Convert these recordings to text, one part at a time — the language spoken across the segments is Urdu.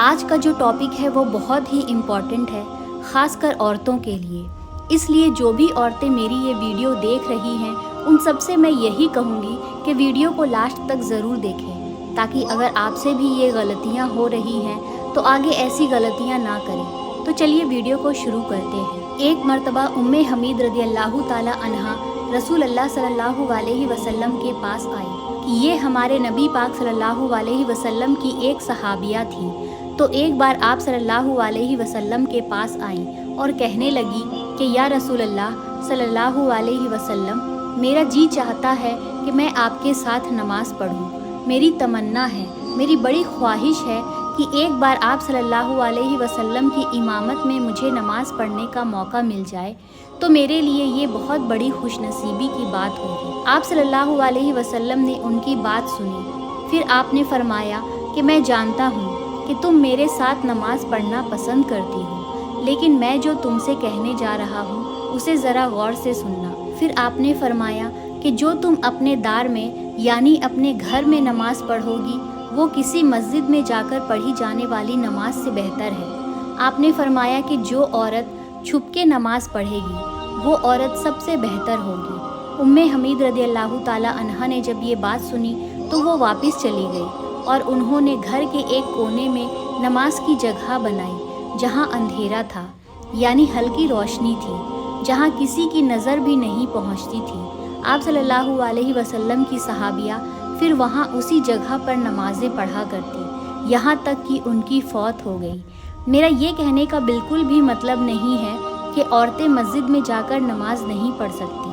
آج کا جو ٹاپک ہے وہ بہت ہی امپورٹنٹ ہے، خاص کر عورتوں کے لیے۔ اس لیے جو بھی عورتیں میری یہ ویڈیو دیکھ رہی ہیں ان سب سے میں یہی کہوں گی کہ ویڈیو کو لاسٹ تک ضرور دیکھیں، تاکہ اگر آپ سے بھی یہ غلطیاں ہو رہی ہیں تو آگے ایسی غلطیاں نہ کریں۔ تو چلیے ویڈیو کو شروع کرتے ہیں۔ ایک مرتبہ حمید رضی اللہ تعالی عنہا رسول اللہ صلی اللہ علیہ وسلم کے پاس آئی کہ یہ ہمارے نبی پاک صلی اللہ علیہ وسلم کی ایک صحابیہ تھی۔ تو ایک بار آپ صلی اللہ علیہ وسلم کے پاس آئیں اور کہنے لگی کہ یا رسول اللہ صلی اللہ علیہ وسلم، میرا جی چاہتا ہے کہ میں آپ کے ساتھ نماز پڑھوں۔ میری تمنا ہے، میری بڑی خواہش ہے کہ ایک بار آپ صلی اللہ علیہ وسلم کی امامت میں مجھے نماز پڑھنے کا موقع مل جائے تو میرے لیے یہ بہت بڑی خوش نصیبی کی بات ہوگی۔ آپ صلی اللہ علیہ وسلم نے ان کی بات سنی، پھر آپ نے فرمایا کہ میں جانتا ہوں کہ تم میرے ساتھ نماز پڑھنا پسند کرتی ہو، لیکن میں جو تم سے کہنے جا رہا ہوں اسے ذرا غور سے سننا۔ پھر آپ نے فرمایا کہ جو تم اپنے دار میں یعنی اپنے گھر میں نماز پڑھو گی وہ کسی مسجد میں جا کر پڑھی جانے والی نماز سے بہتر ہے۔ آپ نے فرمایا کہ جو عورت چھپ کے نماز پڑھے گی وہ عورت سب سے بہتر ہوگی۔ حمید رضی اللہ تعالی عنہا نے جب یہ بات سنی تو وہ واپس چلی گئی اور انہوں نے گھر کے ایک کونے میں نماز کی جگہ بنائی جہاں اندھیرا تھا، یعنی ہلکی روشنی تھی، جہاں کسی کی نظر بھی نہیں پہنچتی تھی۔ آپ صلی اللہ علیہ وسلم کی صحابیہ پھر وہاں اسی جگہ پر نمازیں پڑھا کرتی یہاں تک کہ ان کی فوت ہو گئی۔ میرا یہ کہنے کا بالکل بھی مطلب نہیں ہے کہ عورتیں مسجد میں جا کر نماز نہیں پڑھ سکتی،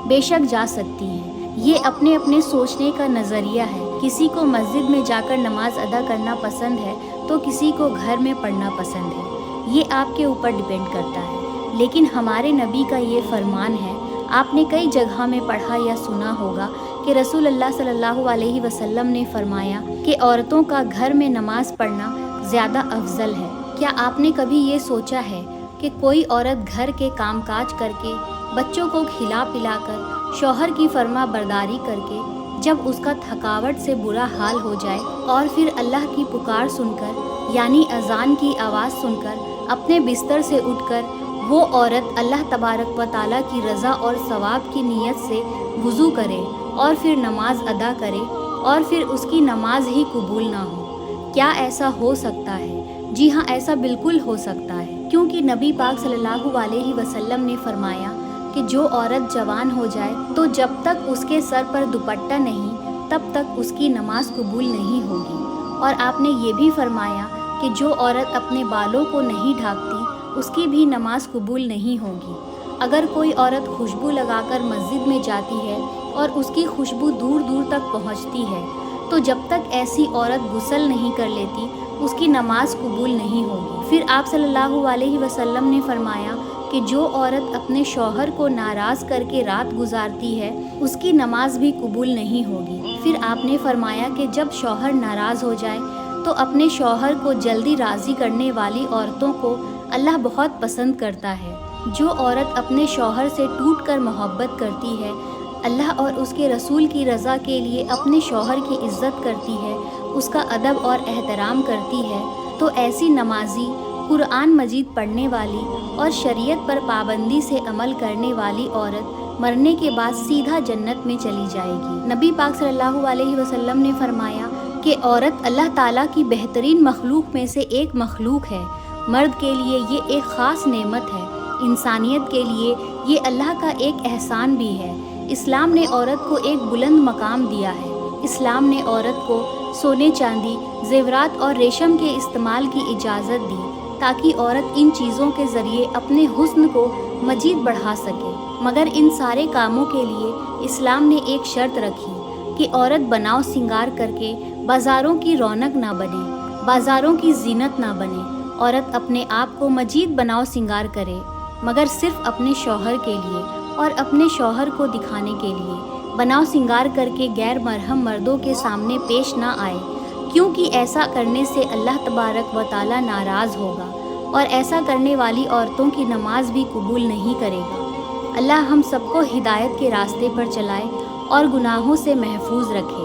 بے شک جا سکتی ہیں۔ یہ اپنے اپنے سوچنے کا نظریہ ہے۔ کسی کو مسجد میں جا کر نماز ادا کرنا پسند ہے تو کسی کو گھر میں پڑھنا پسند ہے، یہ آپ کے اوپر ڈیپینڈ کرتا ہے۔ لیکن ہمارے نبی کا یہ فرمان ہے، آپ نے کئی جگہ میں پڑھا یا سنا ہوگا کہ رسول اللہ صلی اللہ علیہ وسلم نے فرمایا کہ عورتوں کا گھر میں نماز پڑھنا زیادہ افضل ہے۔ کیا آپ نے کبھی یہ سوچا ہے کہ کوئی عورت گھر کے کام کاج کر کے، بچوں کو کھلا پلا کر، شوہر کی فرما برداری کر کے، جب اس کا تھکاوٹ سے برا حال ہو جائے اور پھر اللہ کی پکار سن کر یعنی اذان کی آواز سن کر اپنے بستر سے اٹھ کر وہ عورت اللہ تبارک و تعالیٰ کی رضا اور ثواب کی نیت سے وضو کرے اور پھر نماز ادا کرے اور پھر اس کی نماز ہی قبول نہ ہو؟ کیا ایسا ہو سکتا ہے؟ جی ہاں، ایسا بالکل ہو سکتا ہے، کیونکہ نبی پاک صلی اللہ علیہ وسلم نے فرمایا کہ جو عورت جوان ہو جائے تو جب تک اس کے سر پر دوپٹہ نہیں تب تک اس کی نماز قبول نہیں ہوگی۔ اور آپ نے یہ بھی فرمایا کہ جو عورت اپنے بالوں کو نہیں ڈھانپتی اس کی بھی نماز قبول نہیں ہوگی۔ اگر کوئی عورت خوشبو لگا کر مسجد میں جاتی ہے اور اس کی خوشبو دور دور تک پہنچتی ہے تو جب تک ایسی عورت غسل نہیں کر لیتی اس کی نماز قبول نہیں ہوگی۔ پھر آپ صلی اللہ علیہ وسلم نے فرمایا کہ جو عورت اپنے شوہر کو ناراض کر کے رات گزارتی ہے اس کی نماز بھی قبول نہیں ہوگی۔ پھر آپ نے فرمایا کہ جب شوہر ناراض ہو جائے تو اپنے شوہر کو جلدی راضی کرنے والی عورتوں کو اللہ بہت پسند کرتا ہے۔ جو عورت اپنے شوہر سے ٹوٹ کر محبت کرتی ہے، اللہ اور اس کے رسول کی رضا کے لیے اپنے شوہر کی عزت کرتی ہے، اس کا ادب اور احترام کرتی ہے، تو ایسی نمازی، قرآن مجید پڑھنے والی اور شریعت پر پابندی سے عمل کرنے والی عورت مرنے کے بعد سیدھا جنت میں چلی جائے گی۔ نبی پاک صلی اللہ علیہ وسلم نے فرمایا کہ عورت اللہ تعالیٰ کی بہترین مخلوق میں سے ایک مخلوق ہے۔ مرد کے لیے یہ ایک خاص نعمت ہے، انسانیت کے لیے یہ اللہ کا ایک احسان بھی ہے۔ اسلام نے عورت کو ایک بلند مقام دیا ہے۔ اسلام نے عورت کو سونے چاندی، زیورات اور ریشم کے استعمال کی اجازت دی تاکہ عورت ان چیزوں کے ذریعے اپنے حسن کو مزید بڑھا سکے، مگر ان سارے کاموں کے لیے اسلام نے ایک شرط رکھی کہ عورت بناؤ سنگار کر کے بازاروں کی رونق نہ بنے، بازاروں کی زینت نہ بنے۔ عورت اپنے آپ کو مزید بناؤ سنگار کرے، مگر صرف اپنے شوہر کے لیے اور اپنے شوہر کو دکھانے کے لیے۔ بناؤ سنگار کر کے غیر محرم مردوں کے سامنے پیش نہ آئے، کیونکہ ایسا کرنے سے اللہ تبارک و تعالیٰ ناراض ہوگا اور ایسا کرنے والی عورتوں کی نماز بھی قبول نہیں کرے گا۔ اللہ ہم سب کو ہدایت کے راستے پر چلائے اور گناہوں سے محفوظ رکھے۔